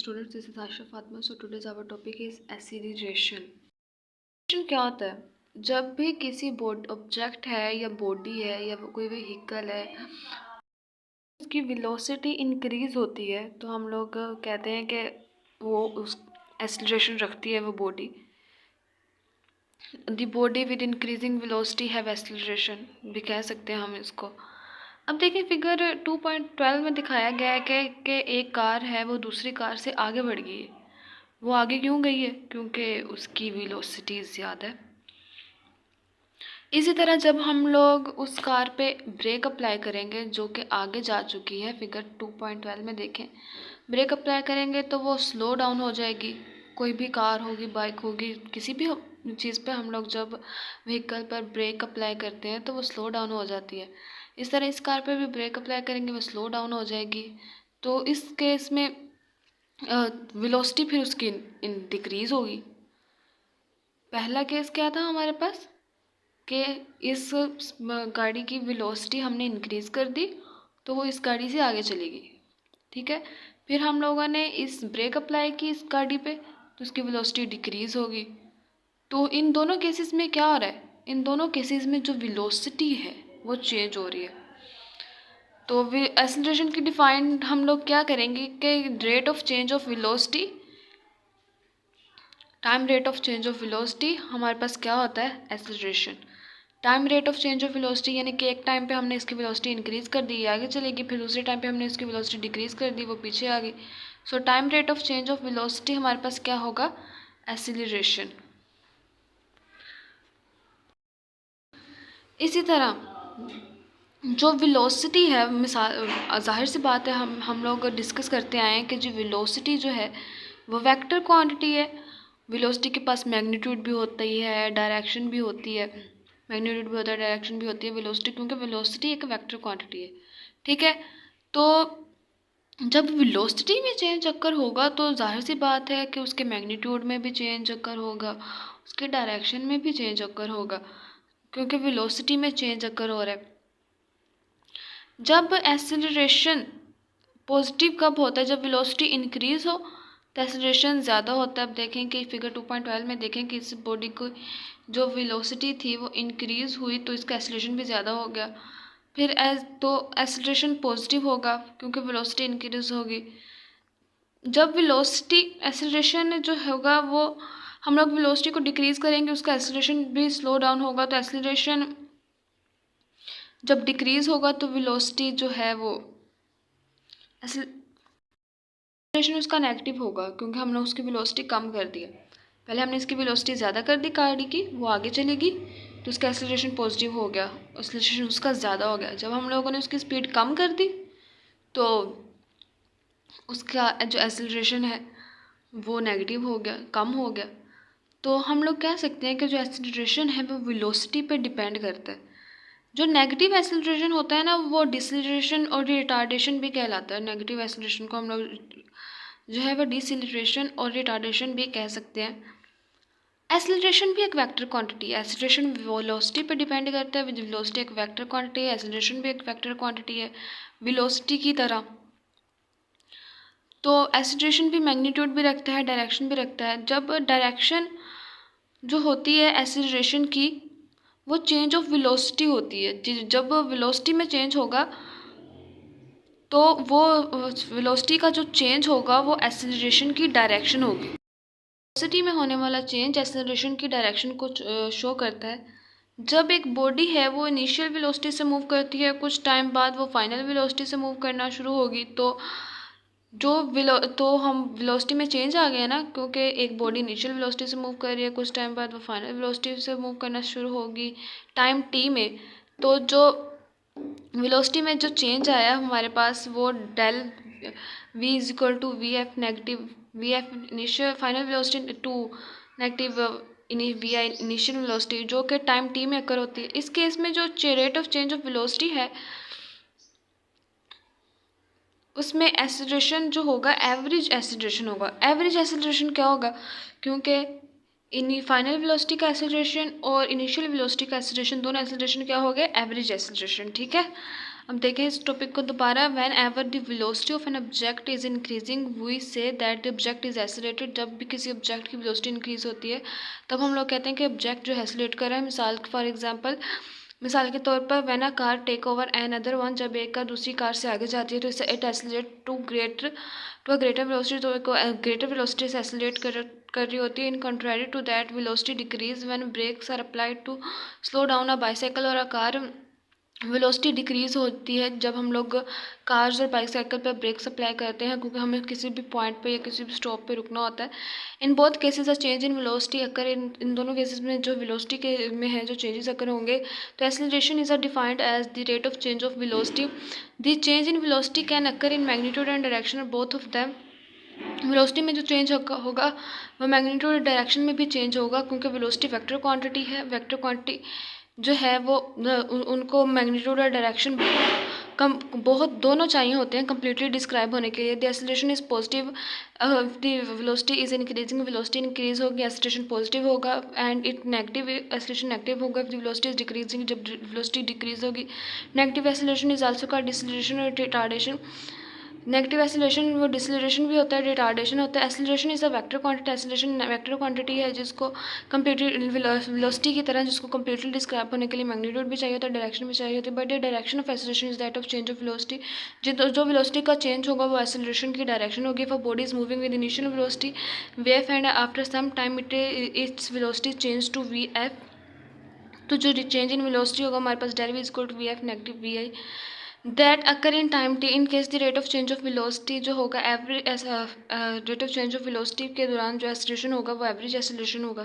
students, this is Aisha Fatma. So today's our topic is acceleration. Acceleration क्या होता है? जब भी किसी ऑब्जेक्ट है या बॉडी है या कोई भी व्हीकल है, उसकी वेलोसिटी इंक्रीज होती है तो हम लोग कहते हैं कि वो उस एक्सीलरेशन रखती है वो body. The body with increasing velocity have acceleration भी कह सकते हैं हम इसको. अब देखिए फिगर 2.12 में दिखाया गया है कि एक कार है वो दूसरी कार से आगे बढ़ गई है. वो आगे क्यों गई है? क्योंकि उसकी वेलोसिटी ज़्यादा है. इसी तरह जब हम लोग उस कार पे ब्रेक अप्लाई करेंगे जो कि आगे जा चुकी है, फिगर 2.12 में देखें, ब्रेक अप्लाई करेंगे तो वो स्लो डाउन हो जाएगी. कोई भी कार होगी, बाइक होगी, किसी भी चीज़ पे हम लोग जब व्हीकल पर ब्रेक अप्लाई करते हैं तो वो स्लो डाउन हो जाती है. इस तरह इस कार पे भी ब्रेक अप्लाई करेंगे वो स्लो डाउन हो जाएगी. तो इस केस में वेलोसिटी फिर उसकी डिक्रीज़ होगी. पहला केस क्या था हमारे पास कि इस गाड़ी की वेलोसिटी हमने इंक्रीज़ कर दी तो वो इस गाड़ी से आगे चली गई. ठीक है. फिर हम लोगों ने इस ब्रेक अप्लाई की इस गाड़ी पे तो उसकी वेलोसिटी डिक्रीज़ होगी. तो इन दोनों केसेस में क्या हो रहा है? इन दोनों केसेस में जो वेलोसिटी है वो चेंज हो रही है. तो एक्सीलरेशन की डिफाइन हम लोग क्या करेंगे कि rate of change of velocity time rate of change of velocity हमारे पास क्या होता है? Acceleration. Time rate of change of velocity यानी कि एक टाइम पे हमने इसकी वेलोसिटी इंक्रीज़ कर दी, आगे चलेगी, फिर दूसरे टाइम पे हमने इसकी वेलोसिटी डिक्रीज़ कर दी, वो पीछे आ गई. सो time rate of change of velocity हमारे पास क्या होगा? एक्सीलरेशन. इसी तरह जो वेलोसिटी है, मिसाल ज़ाहिर सी बात है, हम लोग डिस्कस करते आए हैं कि जो वेलोसिटी जो है वो वेक्टर क्वांटिटी है. वेलोसिटी के पास मैग्नीट्यूड भी होती है, डायरेक्शन भी होती है. मैग्नीट्यूड भी होता है, डायरेक्शन भी होती है वेलोसिटी, क्योंकि वेलोसिटी एक वेक्टर क्वांटिटी है. ठीक है. तो जब वेलोसिटी में चेंज अक्कर होगा तो जाहिर सी बात है कि उसके मैग्नीट्यूड में भी चेंज अक्कर होगा, उसके डायरेक्शन में भी चेंज अक्कर होगा, क्योंकि वेलोसिटी में चेंज अक्कर हो रहा है. जब एक्सीलरेशन पॉजिटिव कब होता है? जब वेलोसिटी इंक्रीज़ हो तो एक्सीलरेशन ज़्यादा होता है. अब देखें कि फिगर 2.12 में देखें कि इस बॉडी को जो वेलोसिटी थी वो इंक्रीज़ हुई तो इसका एक्सीलरेशन भी ज़्यादा हो गया. फिर तो एक्सीलरेशन पॉजिटिव होगा क्योंकि वेलोसिटी इंक्रीज़ होगी. जब वेलोसिटी एक्सीलरेशन जो होगा वो हम लोग वेलोसिटी को डिक्रीज़ करेंगे, उसका एक्सीलरेशन भी स्लो डाउन होगा. तो एक्सीलरेशन जब डिक्रीज़ होगा तो वेलोसिटी जो है वो एक्सीलरेशन उसका नेगेटिव होगा क्योंकि हमने उसकी वेलोसिटी कम कर दी है. पहले हमने इसकी वेलोसिटी ज़्यादा कर दी गाड़ी की, वो आगे चलेगी तो उसका एक्सीलरेशन पॉजिटिव हो गया, एक्सीलरेशन उसका ज़्यादा हो गया. जब हम लोगों ने उसकी स्पीड कम कर दी तो उसका जो एक्सीलरेशन है वो नेगेटिव हो गया, कम हो गया. तो हम लोग कह सकते हैं कि जो एक्सीलरेशन है वो वेलोसिटी पे डिपेंड करता है. जो नेगेटिव एक्सीलरेशन होता है ना वो डिसेलरेशन और रिटार्डेशन भी कहलाता है. नेगेटिव एक्सीलरेशन को हम लोग जो है वो डिसेलरेशन और रिटार्डेशन भी कह सकते हैं. एक्सीलरेशन भी एक वेक्टर क्वांटिटी है. एक्सीलरेशन वेलोसिटी पे डिपेंड करता है. वेलोसिटी एक वेक्टर क्वांटिटी है, एक्सीलरेशन भी एक वेक्टर क्वांटिटी है वेलोसिटी की तरह. तो एक्सीलरेशन भी मैग्नीट्यूड भी रखता है, डायरेक्शन भी रखता है. जब डायरेक्शन जो होती है एक्सीलरेशन की वो चेंज ऑफ वेलोसिटी होती है. जब वेलोसिटी में चेंज होगा तो वो वेलोसिटी का जो चेंज होगा वो एक्सीलरेशन की डायरेक्शन होगी. वेलोसिटी में होने वाला चेंज एक्सीलरेशन की डायरेक्शन को शो करता है. जब एक बॉडी है वो इनिशियल वेलोसिटी से मूव करती है, कुछ टाइम बाद वो फाइनल वेलोसिटी से मूव करना शुरू होगी. तो हम वेलोसिटी में चेंज आ गया ना, क्योंकि एक बॉडी इनिशियल वेलोसिटी से मूव कर रही है, कुछ टाइम बाद वो फाइनल वेलोसिटी से मूव करना शुरू होगी टाइम t में. तो जो वेलोसिटी में जो चेंज आया हमारे पास वो del v is equal to V F negative V F initial final velocity to negative V I initial velocity जो कि टाइम t में अकर होती है. इस केस में जो rate of change of velocity है उसमें एक्सीलरेशन जो होगा एवरेज एक्सीलरेशन होगा. एवरेज एक्सीलरेशन क्या होगा? क्योंकि फाइनल वेलोसिटी का एक्सीलरेशन और इनिशियल वेलोसिटी का एक्सीलरेशन दोनों एक्सीलरेशन क्या हो गए? Average acceleration. ठीक है. अब देखें इस टॉपिक को दोबारा। Whenever the velocity of an object is increasing we say that the object is accelerated. जब भी किसी ऑब्जेक्ट की वेलोसिटी इंक्रीज होती है तब हम लोग कहते हैं कि ऑब्जेक्ट जो है एक्सीलरेट कर रहा है। मिसाल के तौर पर when a car take over an other one, जब एक कार दूसरी कार से आगे जाती है तो इसे it accelerate to a greater velocity, तो एक ग्रेटर वेलोसिटी से एक्सीलरेट कर रही होती है। In contrary to that velocity decrease when brakes are applied to slow down a bicycle और अ कार। वेलोसिटी डिक्रीज़ होती है जब हम लोग कार्स और बाइसाइकिल पर ब्रेक्स अप्लाई करते हैं, क्योंकि हमें किसी भी पॉइंट पे या किसी भी स्टॉप पे रुकना होता है। In both cases a change in velocity occur, इन दोनों केसेस में जो वेलोसिटी के में है जो चेंजेस अकर होंगे। तो acceleration is defined as the rate of change of velocity. The change in velocity can occur in magnitude and direction both of them. Velocity में जो चेंज होगा वो मैग्नीट्यूड और डायरेक्शन में भी चेंज होगा, क्योंकि वेलोसिटी वेक्टर क्वांटिटी है। वेक्टर क्वांटिटी जो है वो उनको मैग्नीट्यूड और डायरेक्शन कम बहुत दोनों चाहिए होते हैं कंप्लीटली डिस्क्राइब होने के लिए। The acceleration is positive, the velocity is increasing, velocity increase होगी, एक्सेलरेशन पॉजिटिव होगा, and it negative, acceleration negative होगा। द वेलोसिटी इज डिक्रीजिंग, जब वेलोसिटी डिक्रीज होगी। Negative acceleration is also called deceleration और retardation. Negative acceleration वो डिसलेरेशन भी होता है, रिटार्डेशन होता है। Acceleration is a vector quantity, acceleration vector quantity है जिसको कंप्लीटली वेलोसिटी की तरह जिसको कंप्लीटली डिस्क्राइब होने के लिए मैग्नीट्यूड भी चाहिए होता है, डायरेक्शन भी चाहिए होती है। But the direction of acceleration is that of change of velocity. जो वेलोसिटी का चेंज होगा वो एक्सेलरेशन की डायरेक्शन होगी। For body is moving with initial velocity V F and after some time it's velocity change to V F. तो जो change in velocity होगा हमारे पास del is equal to V F negative V I that occur in time T. In case the rate of change of velocity जो होगा average rate of change of velocity के दौरान जो acceleration होगा वो एवरेज एक्सेलरेशन होगा।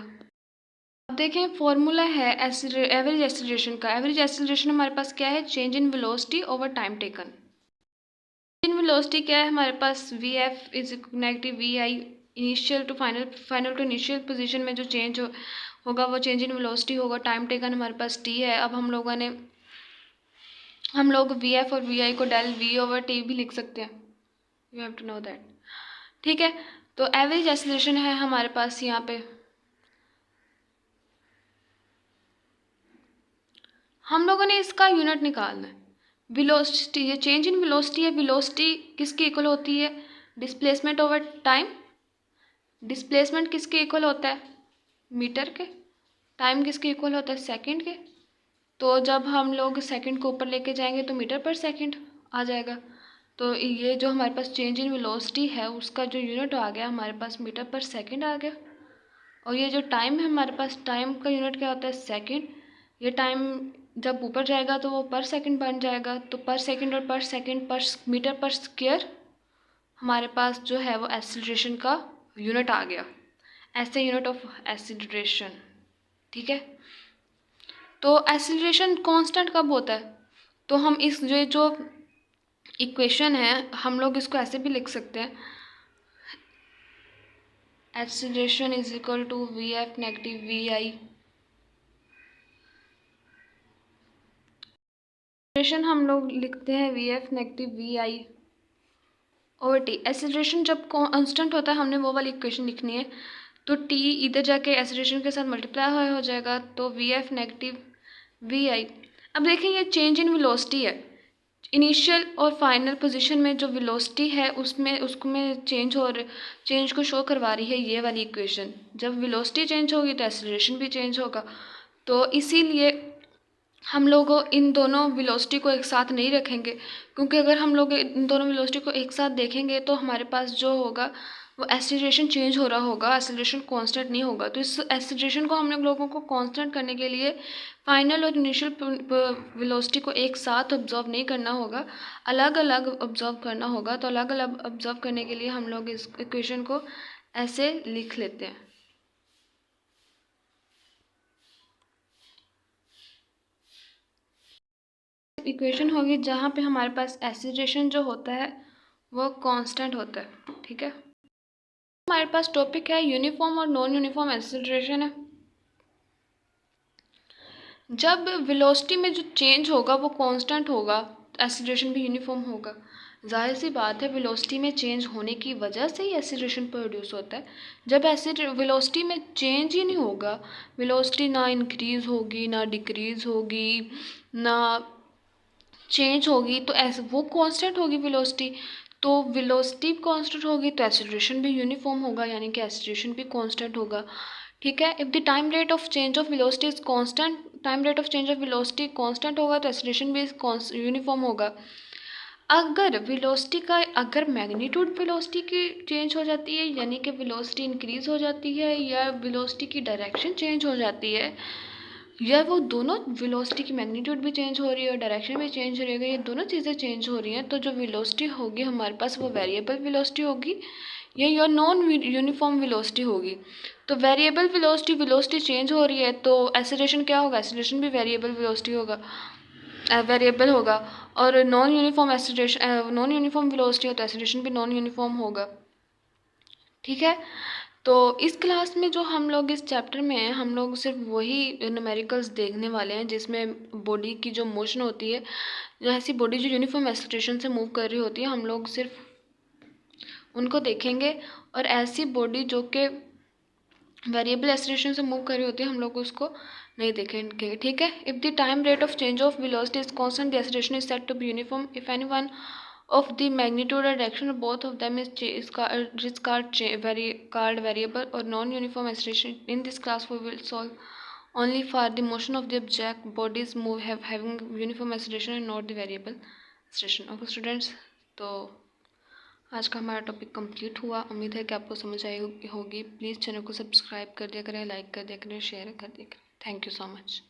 अब देखें फॉर्मूला है एवरेज एक्सेलरेशन का। एवरेज एक्सेलरेशन हमारे पास क्या है, change in velocity over time taken. In velocity क्या है हमारे पास, V F is negative V I initial to final to initial position में जो चेंज होगा वो चेंज इन वेलोसिटी होगा। टाइम टेकन हमारे पास टी है। अब हम लोग वी एफ और वी आई को डेल वी ओवर टी भी लिख सकते हैं। You have to know that, ठीक है। तो एवरेज एक्सेलरेशन है हमारे पास यहाँ पे। हम लोगों ने इसका यूनिट निकालना है। वेलोसिटी, ये चेंज इन वेलोसिटी है। वेलोसिटी किसके इक्वल होती है, डिस्प्लेसमेंट ओवर टाइम। डिस्प्लेसमेंट किसके इक्वल होता है, मीटर के। टाइम किसके इक्वल होता है, सेकंड के। तो जब हम लोग सेकंड को ऊपर लेके जाएंगे तो मीटर पर सेकंड आ जाएगा। तो ये जो हमारे पास चेंज इन वेलोसिटी है उसका जो यूनिट आ गया हमारे पास मीटर पर सेकंड आ गया। और ये जो टाइम है हमारे पास, टाइम का यूनिट क्या होता है, सेकंड। ये टाइम जब ऊपर जाएगा तो वो पर सेकंड बन जाएगा। तो पर सेकंड और पर सेकंड पर मीटर पर स्क्वायर हमारे पास जो है वो एक्सीलरेशन का यूनिट आ गया, ऐसे यूनिट ऑफ एक्सीलरेशन, ठीक है। तो एक्सीलरेशन कांस्टेंट कब होता है, तो हम इस जो इक्वेशन है हम लोग इसको ऐसे भी लिख सकते हैं, acceleration is equal to V F negative V I. Acceleration हम लोग लिखते हैं V F negative V I over T. Acceleration जब कांस्टेंट होता है हमने वो वाली इक्वेशन लिखनी है। तो टी इधर जाके एक्सीलरेशन के साथ मल्टीप्लाई हो जाएगा, तो वी एफ नेगेटिव वी आई। अब देखें ये चेंज इन वेलोसिटी है। इनिशियल और फाइनल पोजीशन में जो वेलोसिटी है उसमें उसको में चेंज को शो करवा रही है ये वाली इक्वेशन। जब वेलोसिटी चेंज होगी तो एक्सीलरेशन भी चेंज होगा। तो इसीलिए हम लोग इन दोनों वेलोसिटी को एक साथ नहीं रखेंगे, क्योंकि अगर हम लोग इन दोनों वेलोसिटी को एक साथ देखेंगे तो हमारे पास जो होगा वो एक्सीलरेशन चेंज हो रहा होगा, एक्सीलरेशन कांस्टेंट नहीं होगा। तो इस एक्सीलरेशन को हम लोगों को कांस्टेंट करने के लिए फाइनल और इनिशियल वेलोसिटी को एक साथ ऑब्जर्व नहीं करना होगा, अलग अलग ऑब्जर्व करना होगा। तो अलग अलग ऑब्जर्व करने के लिए हम लोग इस इक्वेशन को ऐसे लिख लेते हैं। इक्वेशन होगी जहाँ पे हमारे पास एक्सीलरेशन जो होता है वो कांस्टेंट होता है, ठीक है। हमारे पास टॉपिक है यूनिफॉर्म और नॉन यूनिफॉर्म एक्सीलरेशन है। जब वेलोसिटी में जो चेंज होगा वो कांस्टेंट होगा, एक्सीलरेशन भी यूनिफॉर्म होगा। जाहिर सी बात है वेलोसिटी में चेंज होने की वजह से ही एक्सीलरेशन प्रोड्यूस होता है। जब वेलोसिटी में चेंज ही नहीं होगा, वेलोसिटी ना इंक्रीज़ होगी ना डिक्रीज़ होगी ना चेंज होगी तो ऐसे वो कांस्टेंट होगी वेलोसिटी, तो वेलोसिटी कांस्टेंट होगी तो एक्सेलरेशन भी यूनिफॉर्म होगा, यानी कि एक्सेलरेशन भी कांस्टेंट होगा। ठीक है, if the time rate of change of velocity is constant, time rate of change of velocity constant होगा तो एक्सेलरेशन भी यूनिफॉर्म होगा। अगर वेलोसिटी का, अगर मैग्नीट्यूड वेलोसिटी की चेंज हो जाती है, यानी कि वेलोसिटी इंक्रीज हो जाती है, या वेलोसिटी की डायरेक्शन चेंज हो जाती है, या वो दोनों, वेलोसिटी की मैग्नीट्यूड भी चेंज हो रही है और डायरेक्शन भी चेंज हो रही है, ये दोनों चीज़ें चेंज हो रही हैं, तो जो वेलोसिटी होगी हमारे पास वो वेरिएबल वेलोसिटी होगी या नॉन यूनिफॉर्म वेलोसिटी होगी। तो वेरिएबल वेलोसिटी, वेलोसिटी चेंज हो रही है तो एक्सेलरेशन क्या होगा, एक्सेलरेशन भी वेरिएबल वेलोसिटी होगा, वेरिएबल होगा। और non uniform acceleration, non uniform velocity हो तो एक्सेलरेशन भी नॉन यूनिफॉर्म होगा। ठीक है, तो इस क्लास में जो हम लोग इस चैप्टर में हैं, हम लोग सिर्फ वही न्यूमेरिकल्स देखने वाले हैं जिसमें बॉडी की जो मोशन होती है, जो ऐसी बॉडी जो यूनिफॉर्म एक्सेलरेशन से मूव कर रही होती है, हम लोग सिर्फ उनको देखेंगे। और ऐसी बॉडी जो कि वेरिएबल एक्सेलरेशन से मूव कर रही होती है, हम लोग उसको नहीं देखेंगे। ठीक है, if the time rate of change of velocity is constant, the acceleration is said to be uniform. If any one of the magnitude or direction of both of them is called variable or non-uniform acceleration. In this class we will solve only for the motion of the object bodies move having uniform acceleration and not the variable acceleration. Okay students, तो आज का हमारा topic complete हुआ। उम्मीद है कि आपको समझ आई होगी। प्लीज़ चैनल को सब्सक्राइब कर दिया करें, लाइक कर दिया करें, शेयर कर दिया करें। Thank you so much.